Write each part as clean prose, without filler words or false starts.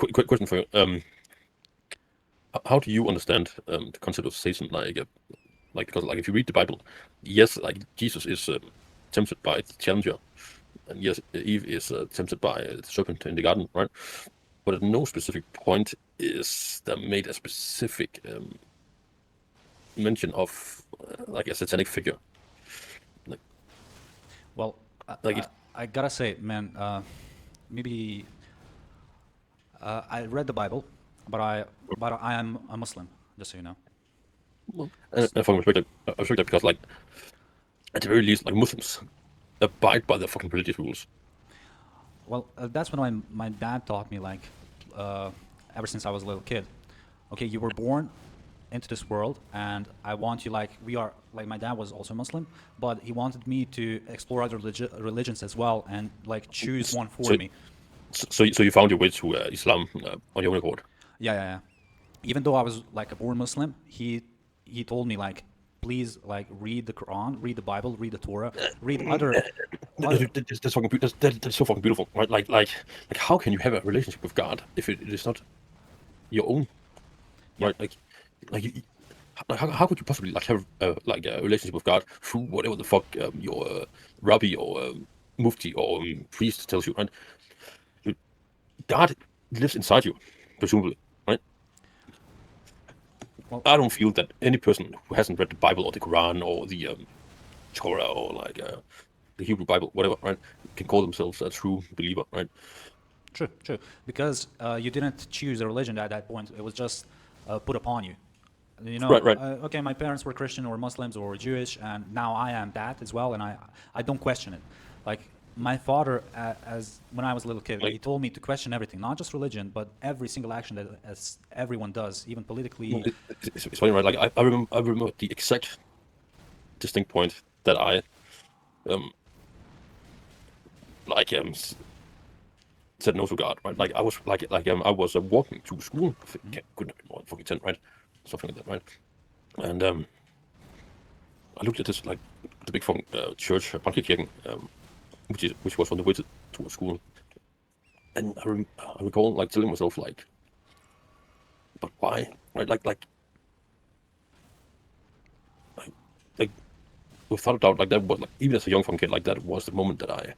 quick question for you. How do you understand the concept of Satan? Because like if you read the Bible, yes, like Jesus is tempted by the challenger, and yes, Eve is tempted by the serpent in the garden, right? But at no specific point is there made a specific mention of like a satanic figure. Like, Well, like it. I gotta say, man, maybe I read the Bible, but I am a Muslim, just so you know. Well, and from I respect that because like at the very least, like Muslims abide by their fucking religious rules. Well, that's what my dad taught me, like, uh, ever since I was a little kid. Okay, you were born into this world, and I want you, like, we are, like, my dad was also Muslim, but he wanted me to explore other religions as well and, like, choose one for So me. so you found your way to Islam on your own accord. Yeah, yeah, yeah. Even though I was like a born Muslim, he told me, like, please, like, read the Quran, read the Bible, read the Torah, read other. That's so fucking beautiful, right? Like how can you have a relationship with God if it is not your own, Yeah. right? Like you, how could you possibly like have like a relationship with God through whatever the fuck your rabbi or mufti or priest tells you, right? God lives inside you, presumably, right? Well, I don't feel that any person who hasn't read the Bible or the Quran or the Torah or like the Hebrew Bible, whatever, right, can call themselves a true believer, right? true, true. Because you didn't choose a religion at that point; it was just put upon you. You know, Right, right. okay, my parents were Christian or Muslims or Jewish, and now I am that as well, and I don't question it. Like, my father, as when I was a little kid, he Like, told me to question everything, not just religion, but every single action that as everyone does, even no, politically. it's funny, right? Like, I remember the exact distinct point that I um like said no to God, right? Like I was I was walking to school. I think, couldn't have been more than fucking 10, right? Something like that, right? And I looked at this like the big fucking church, Kirken, which was on the way to a school, and I recall like telling myself like, but why, right? Like, like without a doubt, like that was like even as a young fucking kid, like that was the moment that I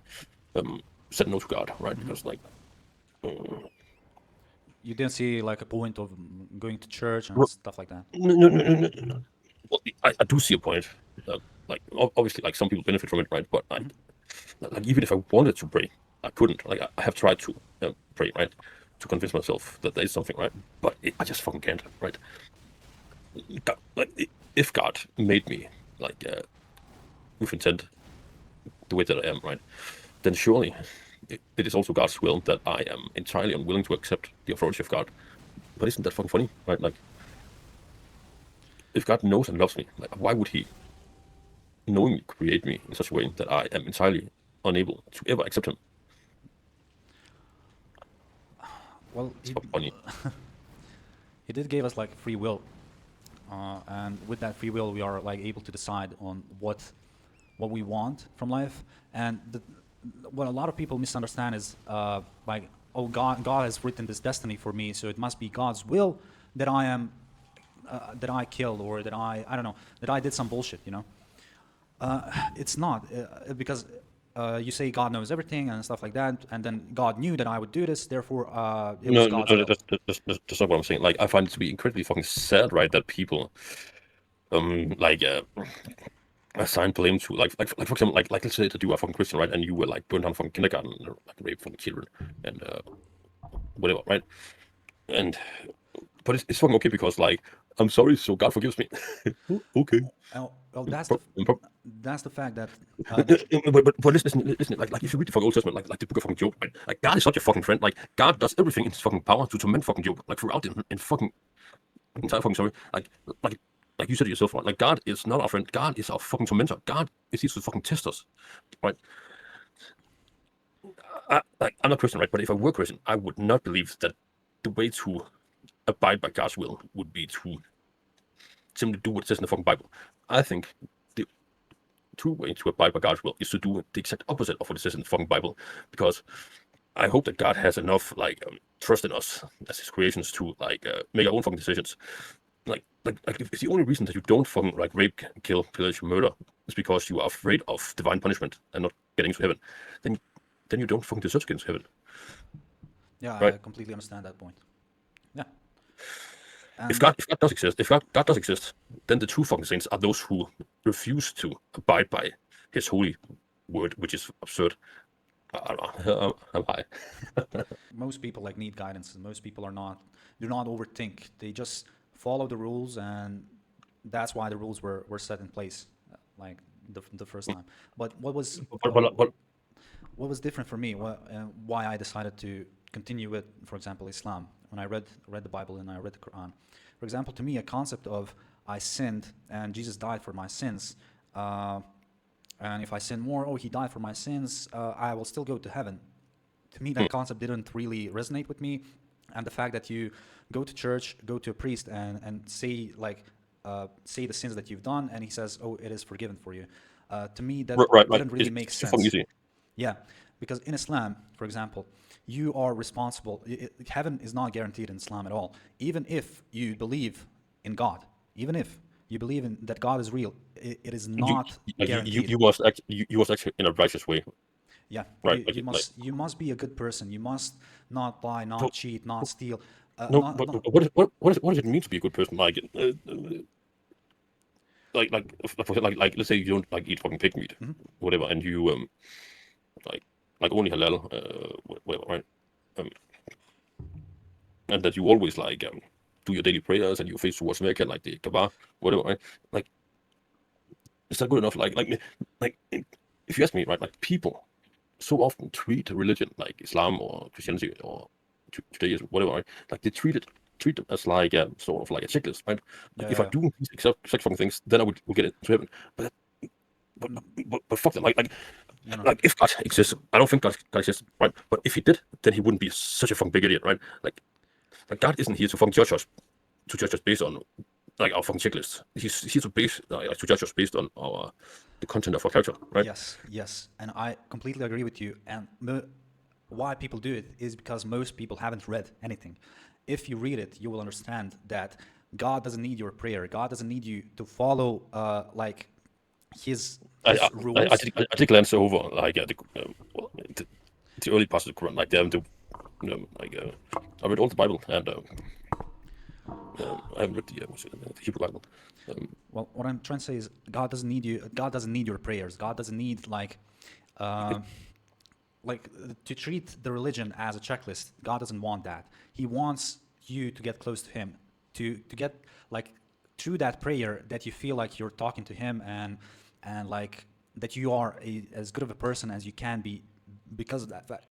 um said no to God, right? Mhm. Because like uh, You didn't see like a point of going to church and no, stuff like that. no. Well, I do see a point. Like obviously, like some people benefit from it, right? But Hmm. like even if I wanted to pray, I couldn't. Like I have tried to pray, right, to convince myself that there is something, right? But I just fucking can't, right? If God made me like with intent, the way that I am, right, then surely it is also God's will that I am entirely unwilling to accept the authority of God. But isn't that fucking funny, right? Like if God knows and loves me, like why would He knowingly create me in such a way that I am entirely unable to ever accept Him? Well, It's fucking funny. he did give us like free will, and with that free will, we are like able to decide on what we want from life. And what a lot of people misunderstand is like, oh, God has written this destiny for me, so it must be God's will that I am that I killed, or that I don't know, that I did some bullshit, you know. It's not because you say God knows everything and stuff like that, and then God knew that I would do this, therefore it was God's will. That's not what I'm saying. Like, I find it to be incredibly fucking sad, right? That people, like, assign blame to, like for example, like let's say that you are fucking Christian, right? And you were like burned down from kindergarten, or like raped from children, and whatever, right? And but it's fucking okay because like I'm sorry, so God forgives me. Okay. Well, Pro- pro- that's the fact that but listen, like if you read the fucking Old Testament, like the book of fucking Job, right? Like God is such a fucking friend. Like God does everything in his fucking power to torment fucking Job, like throughout in fucking entire fucking story. Like like you said it yourself, right? Like God is not our friend. God is our fucking tormentor. God is here to fucking test us, right? I'm not Christian, right? But if I were Christian, I would not believe that the way to abide by God's will would be to simply do what it says in the fucking Bible. I think the true way to abide by God's will is to do the exact opposite of what it says in the fucking Bible, because I hope that God has enough trust in us as His creations to make our own fucking decisions. If the only reason that you don't fucking rape, kill, pillage, murder is because you are afraid of divine punishment and not getting to heaven, then you don't fucking deserve to get into heaven, Yeah, right? I completely understand that point. Yeah, If and God does exist, God does exist, then the true fucking saints are those who refuse to abide by His holy word, which is absurd. I don't know. I'm high. most people like need guidance, and most people do not overthink. They just follow the rules, and that's why the rules were set in place, like the first time. But But what was different for me, why I decided to continue with, for example, Islam, when I read the Bible and I read the Quran. For example, to me, a concept of I sinned and Jesus died for my sins, and if I sin more, oh, he died for my sins, I will still go to heaven. To me, that concept didn't really resonate with me, and the fact that you go to church, go to a priest, and say the sins that you've done, and he says, oh, it is forgiven for you. To me, that right, didn't really make it's too fucking sense. easy. Yeah, because in Islam, for example, you are responsible. Heaven is not guaranteed in Islam at all. Even if you believe in God, even if you believe in that God is real, it is You not guaranteed. you must act in a righteous way, Yeah, right? you must be a good person. You must not lie, So, not cheat, not steal. no, Not what does it mean to be a good person? Let's say you don't eat fucking pig meat, whatever, and you like only halal, whatever, right? Um, and that you always do your daily prayers and you face towards Mecca, like the Kaaba, whatever, right? Like, is that good enough? If you ask me, right? People so often treat religion like Islam or Christianity or Judaism, whatever, right? They treat them as sort of like a checklist, right? If I yeah, do these exact fucking things, then I would get into heaven. But but fuck that. no, no, If God exists, I don't think God exists, right? But if He did, then He wouldn't be such a fucking big idiot, right? God isn't here to fucking judge us based on our fucking checklists. He's here to judge us based on the content of our character, right? yes, yes, and I completely agree with you. And why people do it is because most people haven't read anything. If you read it, you will understand that God doesn't need your prayer. God doesn't need you to follow his I I, his rules. I did glance over the early parts of the Quran, I read all the Bible and I haven't read the Hebrew Bible. Well, what I'm trying to say is God doesn't need you. God doesn't need your prayers. God doesn't need uh, to treat the religion as a checklist. God doesn't want that. He wants you to get close to Him, to get through that prayer that you feel like you're talking to Him, and that you are as good of a person as you can be because of that fact.